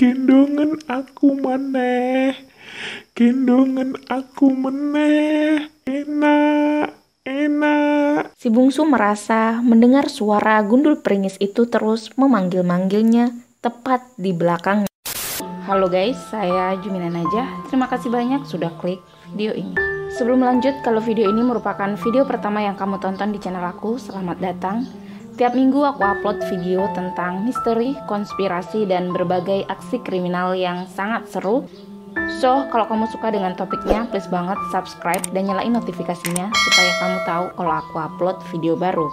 gendongen aku maneh, gendongen aku meneh, enak, enak. Si bungsu merasa mendengar suara gundul pringis itu terus memanggil-manggilnya tepat di belakangnya. Halo guys, saya Jumina Najah. Terima kasih banyak sudah klik video ini. Sebelum lanjut, kalau video ini merupakan video pertama yang kamu tonton di channel aku, selamat datang. Tiap minggu aku upload video tentang misteri, konspirasi, dan berbagai aksi kriminal yang sangat seru. So, kalau kamu suka dengan topiknya, please banget subscribe dan nyalain notifikasinya supaya kamu tahu kalau aku upload video baru.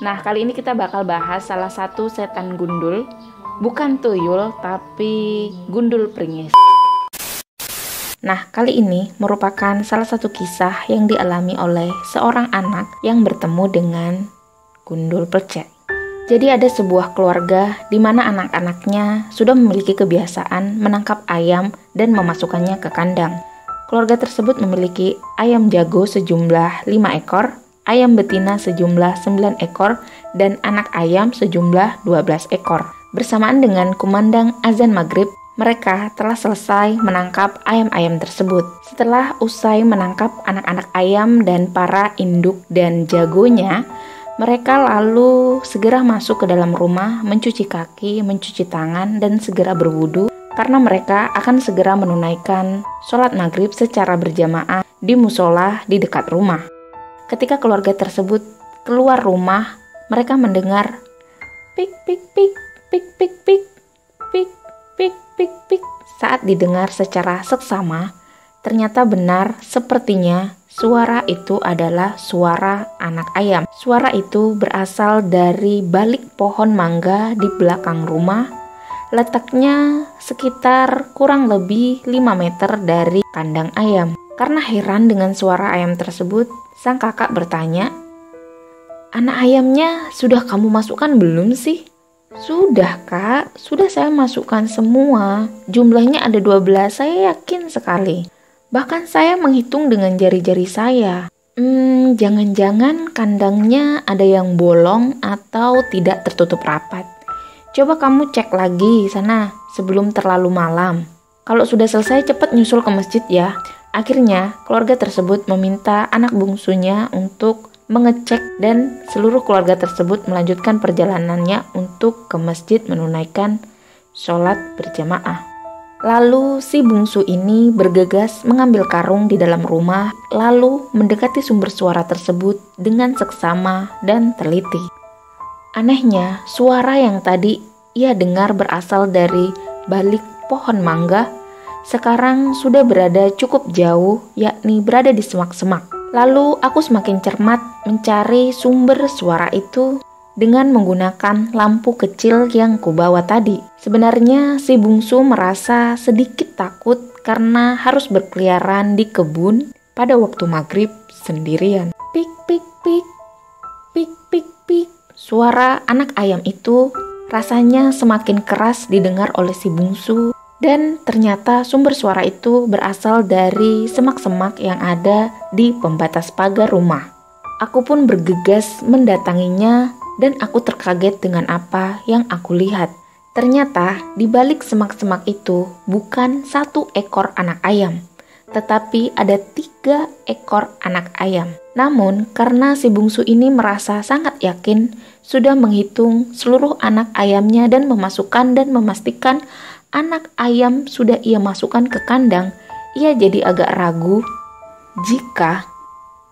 Nah, kali ini kita bakal bahas salah satu setan gundul. Bukan tuyul, tapi gundul pringis. Nah, kali ini merupakan salah satu kisah yang dialami oleh seorang anak yang bertemu dengan gundul plecek. Jadi ada sebuah keluarga di mana anak-anaknya sudah memiliki kebiasaan menangkap ayam dan memasukkannya ke kandang. Keluarga tersebut memiliki ayam jago sejumlah 5 ekor, ayam betina sejumlah 9 ekor, dan anak ayam sejumlah 12 ekor. Bersamaan dengan kumandang azan maghrib, mereka telah selesai menangkap ayam-ayam tersebut. Setelah usai menangkap anak-anak ayam dan para induk dan jagonya, mereka lalu segera masuk ke dalam rumah, mencuci kaki, mencuci tangan, dan segera berwudu karena mereka akan segera menunaikan sholat maghrib secara berjamaah di musola di dekat rumah. Ketika keluarga tersebut keluar rumah, mereka mendengar pik pik pik pik pik pik pik pik pik pik. Saat didengar secara seksama, ternyata benar sepertinya suara itu adalah suara anak ayam. Suara itu berasal dari balik pohon mangga di belakang rumah. Letaknya sekitar kurang lebih 5 meter dari kandang ayam. Karena heran dengan suara ayam tersebut, sang kakak bertanya, "Anak ayamnya sudah kamu masukkan belum sih?" "Sudah kak, sudah saya masukkan semua. Jumlahnya ada 12, saya yakin sekali. Bahkan saya menghitung dengan jari-jari saya." Jangan-jangan kandangnya ada yang bolong atau tidak tertutup rapat. Coba kamu cek lagi sana sebelum terlalu malam. Kalau sudah selesai cepat nyusul ke masjid ya. Akhirnya keluarga tersebut meminta anak bungsunya untuk mengecek dan seluruh keluarga tersebut melanjutkan perjalanannya untuk ke masjid menunaikan sholat berjamaah. Lalu si bungsu ini bergegas mengambil karung di dalam rumah, lalu mendekati sumber suara tersebut dengan seksama dan teliti. Anehnya, suara yang tadi ia dengar berasal dari balik pohon mangga, sekarang sudah berada cukup jauh, yakni berada di semak-semak. Lalu aku semakin cermat mencari sumber suara itu dengan menggunakan lampu kecil yang kubawa tadi. Sebenarnya si bungsu merasa sedikit takut karena harus berkeliaran di kebun pada waktu maghrib sendirian. Pik pik pik, pik pik pik. Suara anak ayam itu rasanya semakin keras didengar oleh si bungsu, dan ternyata sumber suara itu berasal dari semak-semak yang ada di pembatas pagar rumah. Aku pun bergegas mendatanginya dan aku terkaget dengan apa yang aku lihat. Ternyata di balik semak-semak itu bukan 1 ekor anak ayam, tetapi ada 3 ekor anak ayam. Namun karena si bungsu ini merasa sangat yakin, sudah menghitung seluruh anak ayamnya dan memasukkan dan memastikan anak ayam sudah ia masukkan ke kandang, ia jadi agak ragu jika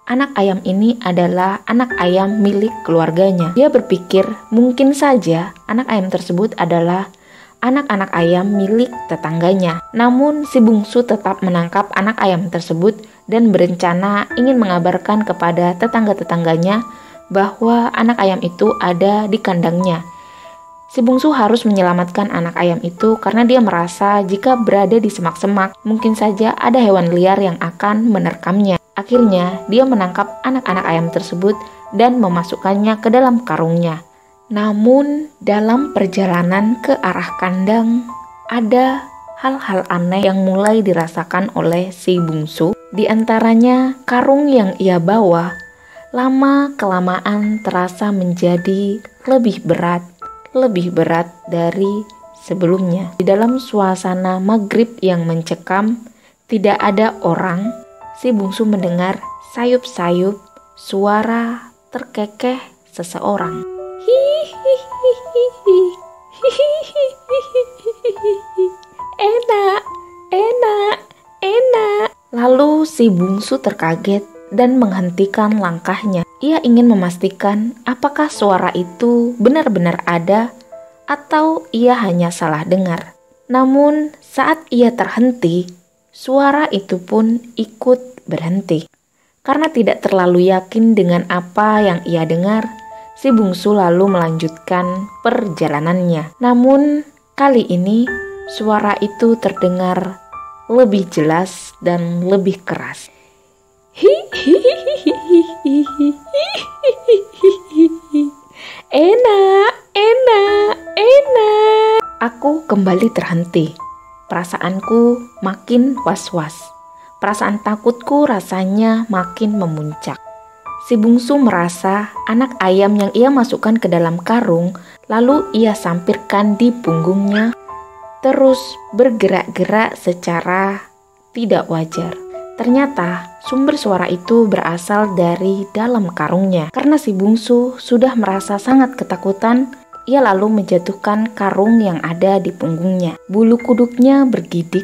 anak ayam ini adalah anak ayam milik keluarganya. Dia berpikir mungkin saja anak ayam tersebut adalah anak-anak ayam milik tetangganya. Namun si bungsu tetap menangkap anak ayam tersebut dan berencana ingin mengabarkan kepada tetangga-tetangganya bahwa anak ayam itu ada di kandangnya. Si bungsu harus menyelamatkan anak ayam itu karena dia merasa jika berada di semak-semak, mungkin saja ada hewan liar yang akan menerkamnya. Akhirnya, dia menangkap anak-anak ayam tersebut dan memasukkannya ke dalam karungnya. Namun, dalam perjalanan ke arah kandang, ada hal-hal aneh yang mulai dirasakan oleh si bungsu. Di antaranya, karung yang ia bawa lama-kelamaan terasa menjadi lebih berat dari sebelumnya. Di dalam suasana maghrib yang mencekam, tidak ada orang, si bungsu mendengar sayup-sayup suara terkekeh seseorang. Enak, enak, enak. Lalu si bungsu terkaget dan menghentikan langkahnya. Ia ingin memastikan apakah suara itu benar-benar ada atau ia hanya salah dengar. Namun saat ia terhenti, suara itu pun ikut berhenti. Karena tidak terlalu yakin dengan apa yang ia dengar, si bungsu lalu melanjutkan perjalanannya. Namun kali ini suara itu terdengar lebih jelas dan lebih keras. Enak, enak, enak. Aku kembali terhenti. Perasaanku makin was-was. Perasaan takutku rasanya makin memuncak. Si bungsu merasa anak ayam yang ia masukkan ke dalam karung, lalu ia sampirkan di punggungnya, terus bergerak-gerak secara tidak wajar. Ternyata sumber suara itu berasal dari dalam karungnya. Karena si bungsu sudah merasa sangat ketakutan, ia lalu menjatuhkan karung yang ada di punggungnya. Bulu kuduknya bergidik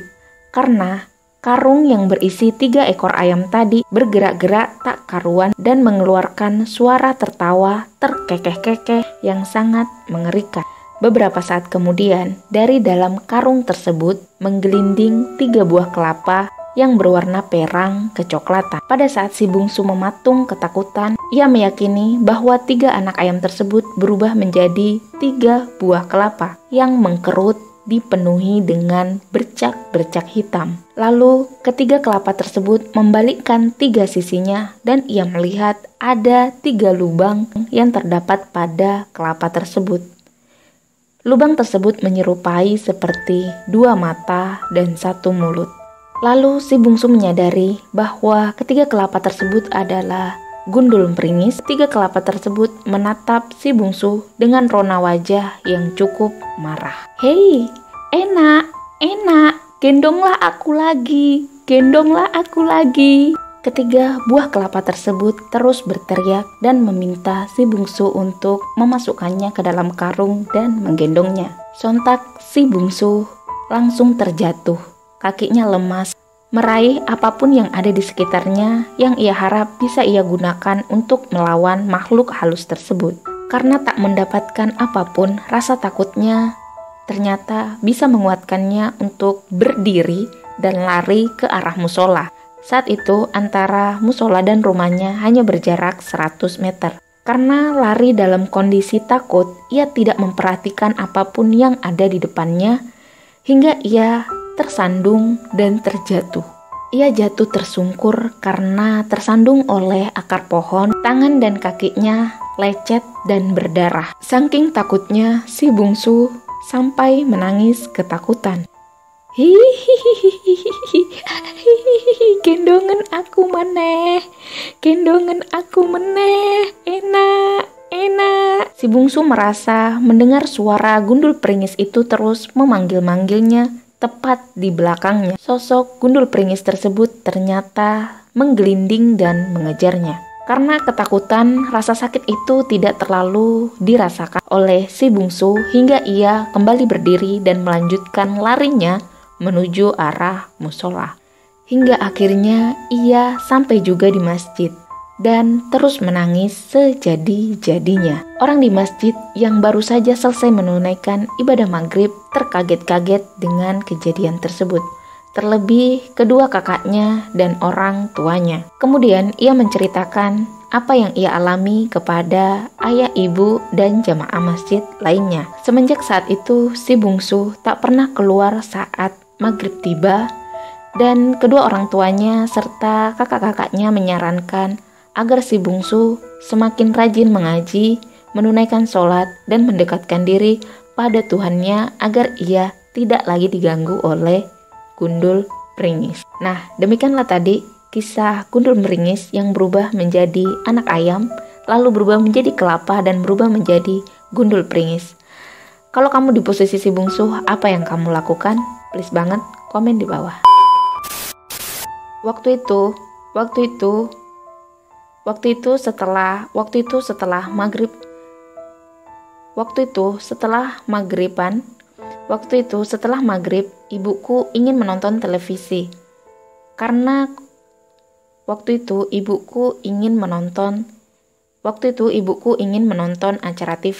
karena karung yang berisi 3 ekor ayam tadi bergerak-gerak tak karuan dan mengeluarkan suara tertawa terkekeh-kekeh yang sangat mengerikan. Beberapa saat kemudian, dari dalam karung tersebut menggelinding 3 buah kelapa yang berwarna perang kecoklatan. Pada saat si bungsu mematung ketakutan, ia meyakini bahwa 3 anak ayam tersebut berubah menjadi 3 buah kelapa yang mengkerut dipenuhi dengan bercak-bercak hitam. Lalu ketiga kelapa tersebut membalikkan 3 sisinya dan ia melihat ada 3 lubang yang terdapat pada kelapa tersebut. Lubang tersebut menyerupai seperti 2 mata dan 1 mulut. Lalu si bungsu menyadari bahwa ketiga kelapa tersebut adalah gundul meringis. 3 kelapa tersebut menatap si bungsu dengan rona wajah yang cukup marah. Hei, enak, enak, gendonglah aku lagi, gendonglah aku lagi. Ketiga buah kelapa tersebut terus berteriak dan meminta si bungsu untuk memasukkannya ke dalam karung dan menggendongnya. Sontak si bungsu langsung terjatuh, kakinya lemas, meraih apapun yang ada di sekitarnya yang ia harap bisa ia gunakan untuk melawan makhluk halus tersebut. Karena tak mendapatkan apapun, rasa takutnya ternyata bisa menguatkannya untuk berdiri dan lari ke arah musola. Saat itu antara musola dan rumahnya hanya berjarak 100 meter. Karena lari dalam kondisi takut, ia tidak memperhatikan apapun yang ada di depannya hingga ia tersandung dan terjatuh. Ia jatuh tersungkur karena tersandung oleh akar pohon, tangan dan kakinya lecet dan berdarah. Saking takutnya si bungsu sampai menangis ketakutan. Gendongan aku meneh, gendongan aku meneh, enak, enak. Si bungsu merasa mendengar suara gundul peringis itu terus memanggil-manggilnya tepat di belakangnya. Sosok gundul peringis tersebut ternyata menggelinding dan mengejarnya. Karena ketakutan, rasa sakit itu tidak terlalu dirasakan oleh si bungsu hingga ia kembali berdiri dan melanjutkan larinya menuju arah musola. Hingga akhirnya ia sampai juga di masjid dan terus menangis sejadi-jadinya. Orang di masjid yang baru saja selesai menunaikan ibadah maghrib terkaget-kaget dengan kejadian tersebut. Terlebih kedua kakaknya dan orang tuanya. Kemudian ia menceritakan apa yang ia alami kepada ayah, ibu, dan jamaah masjid lainnya. Semenjak saat itu, si bungsu tak pernah keluar saat maghrib tiba, dan kedua orang tuanya serta kakak-kakaknya menyarankan agar si bungsu semakin rajin mengaji, menunaikan sholat, dan mendekatkan diri pada Tuhannya agar ia tidak lagi diganggu oleh gundul meringis. Nah, demikianlah tadi kisah gundul meringis yang berubah menjadi anak ayam, lalu berubah menjadi kelapa dan berubah menjadi gundul meringis. Kalau kamu di posisi si bungsu, apa yang kamu lakukan? Please banget komen di bawah. Waktu itu setelah maghrib, ibuku ingin menonton televisi. Karena waktu itu ibuku ingin menonton acara TV.